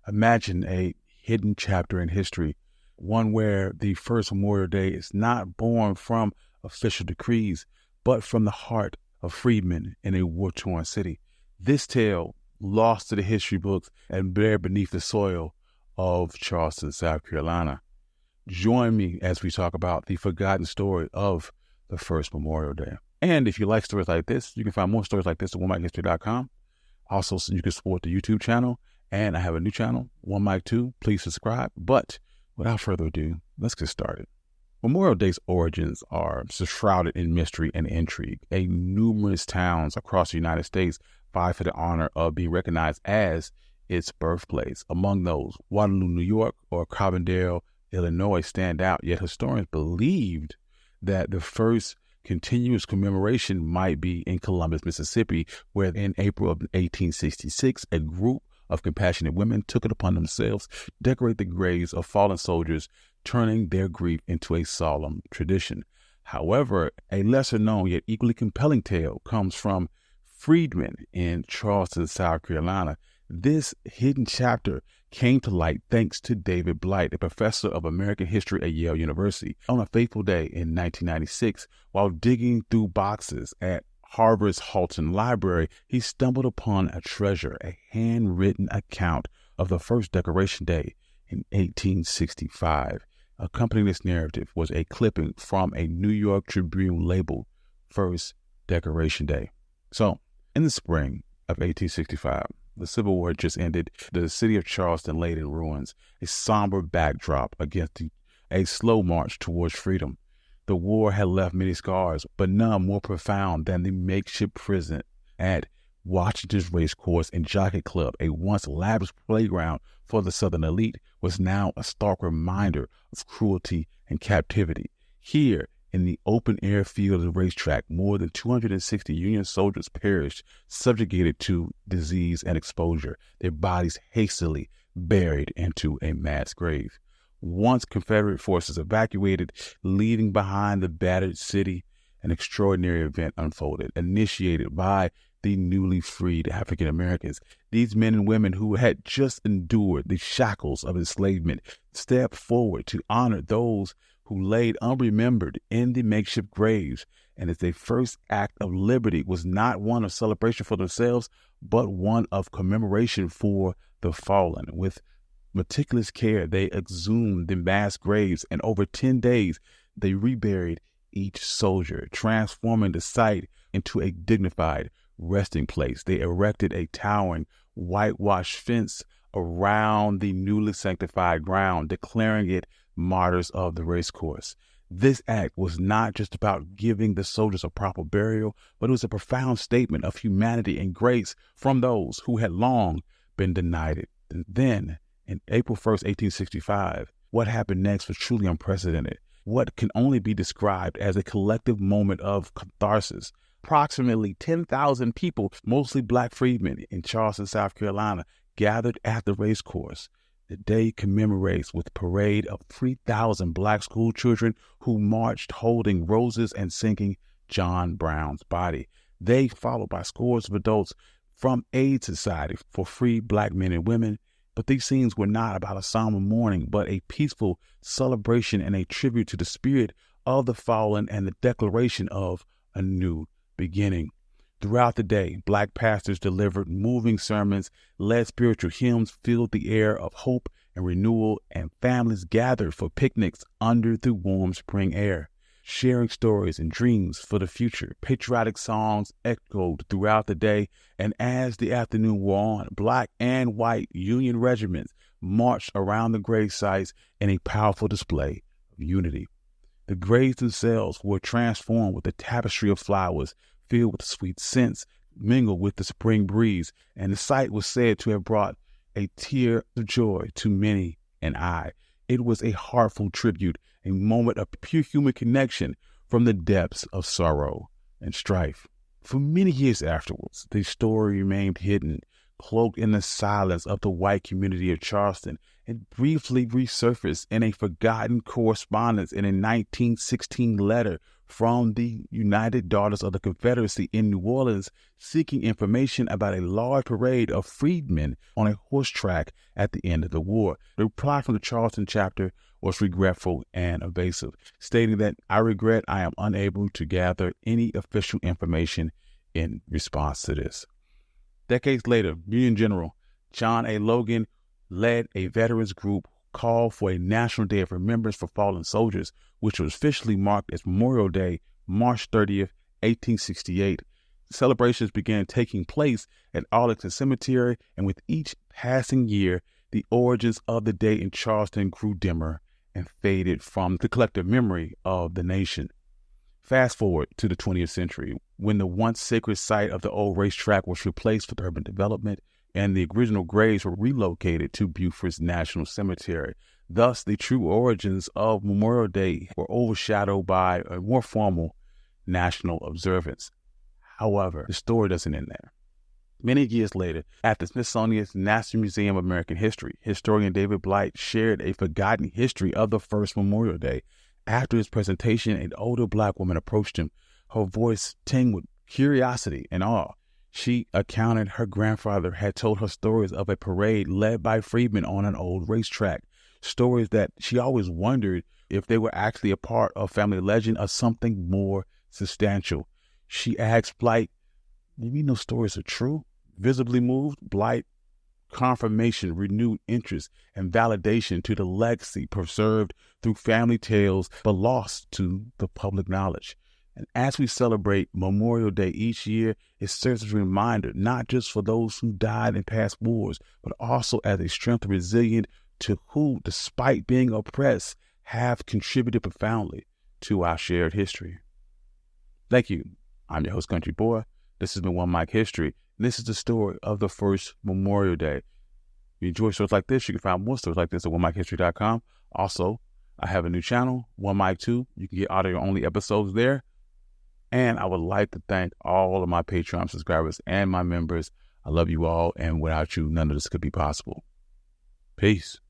Imagine a hidden chapter in history, one where the first Memorial Day is not born from official decrees, but from the heart of freedmen in a war-torn city. This tale, lost to the history books and buried beneath the soil of Charleston, South Carolina. Join me as we talk about the forgotten story of the first Memorial Day. And if you like stories like this, you can find more stories like this at OneMicHistory.com. Also, you can support the YouTube channel, and I have a new channel, One Mic 2. Please subscribe. But without further ado, let's get started. Memorial Day's origins are shrouded in mystery and intrigue. Numerous towns across the United States vie for the honor of being recognized as its birthplace. Among those, Waterloo, New York, or Carbondale, Illinois stand out, yet historians believed that the first continuous commemoration might be in Columbus, Mississippi, where in April of 1866, a group of compassionate women took it upon themselves to decorate the graves of fallen soldiers, turning their grief into a solemn tradition. However, a lesser known yet equally compelling tale comes from freedmen in Charleston, South Carolina. This hidden chapter came to light thanks to David Blight, a professor of American history at Yale University. On a fateful day in 1996, while digging through boxes at Harvard's Halton Library, he stumbled upon a treasure, a handwritten account of the first Decoration Day in 1865. Accompanying this narrative was a clipping from a New York Tribune labeled First Decoration Day. So, in the spring of 1865, the Civil War had just ended. The city of Charleston laid in ruins, a somber backdrop against a slow march towards freedom. The war had left many scars, but none more profound than the makeshift prison at Washington's Racecourse and Jockey Club, a once lavish playground for the Southern elite, was now a stark reminder of cruelty and captivity. Here, in the open-air field of the racetrack, more than 260 Union soldiers perished, subjugated to disease and exposure, their bodies hastily buried into a mass grave. Once Confederate forces evacuated, leaving behind the battered city, an extraordinary event unfolded, initiated by the newly freed African Americans. These men and women who had just endured the shackles of enslavement stepped forward to honor those who laid unremembered in the makeshift graves, and as their first act of liberty was not one of celebration for themselves, but one of commemoration for the fallen. With meticulous care, they exhumed the mass graves, and over 10 days, they reburied each soldier, transforming the site into a dignified resting place. They erected a towering whitewashed fence around the newly sanctified ground, declaring it martyrs of the racecourse. This act was not just about giving the soldiers a proper burial, but it was a profound statement of humanity and grace from those who had long been denied it. And then, in April 1st, 1865, what happened next was truly unprecedented. What can only be described as a collective moment of catharsis. Approximately 10,000 people, mostly black freedmen in Charleston, South Carolina, gathered at the racecourse. The day commemorates with a parade of 3,000 black school children who marched holding roses and singing John Brown's Body. They, followed by scores of adults from Aid Society for free black men and women. But these scenes were not about a somber mourning, but a peaceful celebration and a tribute to the spirit of the fallen and the declaration of a new beginning. Throughout the day, black pastors delivered moving sermons, led spiritual hymns, filled the air of hope and renewal, and families gathered for picnics under the warm spring air, sharing stories and dreams for the future. Patriotic songs echoed throughout the day, and as the afternoon wore on, black and white Union regiments marched around the grave sites in a powerful display of unity. The graves themselves were transformed with a tapestry of flowers filled with sweet scents, mingled with the spring breeze, and the sight was said to have brought a tear of joy to many an eye. It was a heartfelt tribute, a moment of pure human connection from the depths of sorrow and strife. For many years afterwards, the story remained hidden, cloaked in the silence of the white community of Charleston, and briefly resurfaced in a forgotten correspondence in a 1916 letter from the United Daughters of the Confederacy in New Orleans, seeking information about a large parade of freedmen on a horse track at the end of the war. The reply from the Charleston chapter was regretful and evasive, stating that I regret I am unable to gather any official information in response to this. Decades later, Union General John A. Logan led a veterans group called for a National Day of Remembrance for Fallen Soldiers, which was officially marked as Memorial Day, March 30th, 1868. Celebrations began taking place at Arlington Cemetery, and with each passing year, the origins of the day in Charleston grew dimmer and faded from the collective memory of the nation. Fast forward to the 20th century, when the once sacred site of the old racetrack was replaced with urban development, and the original graves were relocated to Beaufort's National Cemetery. Thus, the true origins of Memorial Day were overshadowed by a more formal national observance. However, the story doesn't end there. Many years later, at the Smithsonian's National Museum of American History, historian David Blight shared a forgotten history of the first Memorial Day. After his presentation, an older Black woman approached him, her voice tinged with curiosity and awe. She recounted her grandfather had told her stories of a parade led by freedmen on an old racetrack, stories that she always wondered if they were actually a part of family legend or something more substantial. She asked Blight, "You mean those stories are true?" Visibly moved, Blight confirmation, renewed interest, and validation to the legacy preserved through family tales but lost to the public knowledge. And as we celebrate Memorial Day each year, it serves as a reminder, not just for those who died in past wars, but also as a strength and resilience to who, despite being oppressed, have contributed profoundly to our shared history. Thank you. I'm your host, Country Boy. This has been One Mic History. And this is the story of the first Memorial Day. If you enjoy stories like this, you can find more stories like this at onemichistory.com. Also, I have a new channel, One Mic 2. You can get audio-only episodes there. And I would like to thank all of my Patreon subscribers and my members. I love you all, and without you, none of this could be possible. Peace.